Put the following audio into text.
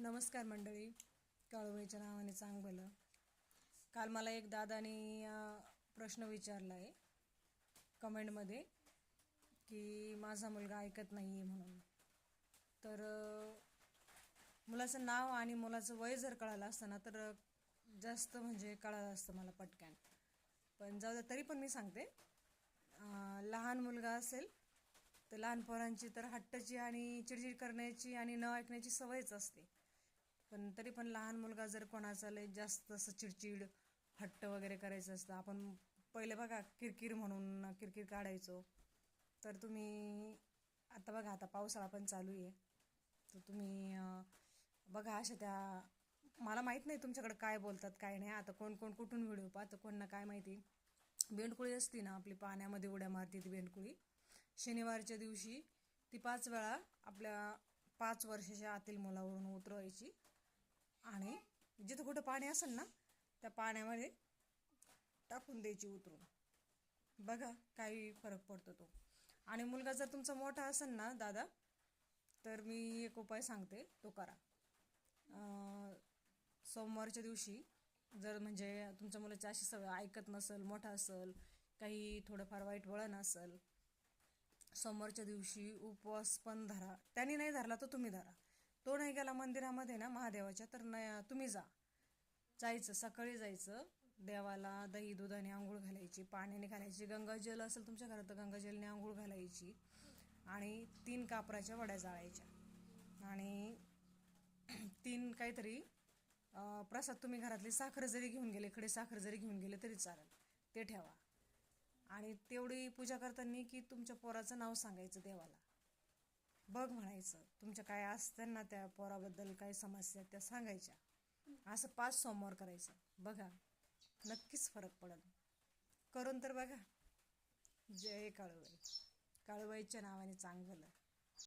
नमस्कार मंडळी, काळूबाईच्या नावाने चांग भलं. काल मला एक दादाने प्रश्न विचारला आहे कमेंटमध्ये की माझा मुलगा ऐकत नाही आहे म्हणून. तर मुलाचं नाव आणि मुलाचं वय जर कळालं असतं ना तर जास्त म्हणजे कळालं असतं मला पटकन. पण जाऊ दे, तरी पण मी सांगते. लहान मुलगा असेल तर लहान पोरांची तर हट्टाची आणि चिडचिड करण्याची आणि न ऐकण्याची सवयच असते. पण तरी पण लहान मुलगा जर कोणाचा लय जास्त असं चिडचिड हट्ट वगैरे करायचं असतं, आपण पहिले बघा किरकिर म्हणून किरकिर काढायचो. तर तुम्ही आता बघा, आता पावसाळा पण चालू आहे, तर तुम्ही बघा अशा त्या, मला माहीत नाही तुमच्याकडे काय बोलतात काय नाही. आता कोण कोण कुठून व्हिडिओ पाहतं कोणना काय माहिती. बेंडकुळी असती ना आपली, पाण्यामध्ये उड्या मारते ती बेंडकुळी. शनिवारच्या दिवशी ती 5 वेळा आपल्या 5 वर्षाच्या आतील मुलावरून उतरवायची आणि जिथं कुठं पाणी असेल ना त्या पाण्यामध्ये टाकून द्यायची उतरून. बघा काही फरक पडतो तो. आणि मुलगा जर तुमचा मोठा असेल ना दादा, तर मी एक उपाय सांगते, तो करा. सोमवारच्या दिवशी जर म्हणजे तुमच्या मुलाची अशी सवय ऐकत नसेल, मोठा असेल, काही थोडंफार वाईट वळण असेल, सोमवारच्या दिवशी उपवास पण धरा. त्याने नाही धरला तर तुम्ही धरा. तो नाही गेला मंदिरामध्ये ना महादेवाच्या, तर नाही तुम्ही जायचं, सकाळी जायचं देवाला. दही दुधाने आंघोळ घालायची, पाण्याने घालायची, गंगाजल असेल तुमच्या घरात तर गंगाजलने आंघोळ घालायची आणि 3 कापराच्या वड्या जाळायच्या आणि 3 काहीतरी प्रसाद. तुम्ही घरातली साखर जरी घेऊन गेले, खडे साखर जरी घेऊन गेले तरी चालेल, ते ठेवा. आणि तेवढी पूजा करताना की तुमच्या पोराचं नाव सांगायचं देवाला. बघ म्हणायचं, तुमच्या काय असतं ना त्या पोराबद्दल काय समस्या त्या सांगायच्या. असं 5 सोमवार करायचं. बघा नक्कीच फरक पडेल. करून तर बघा. जय काळूबाई. काळूबाईच्या नावाने चांग भलं.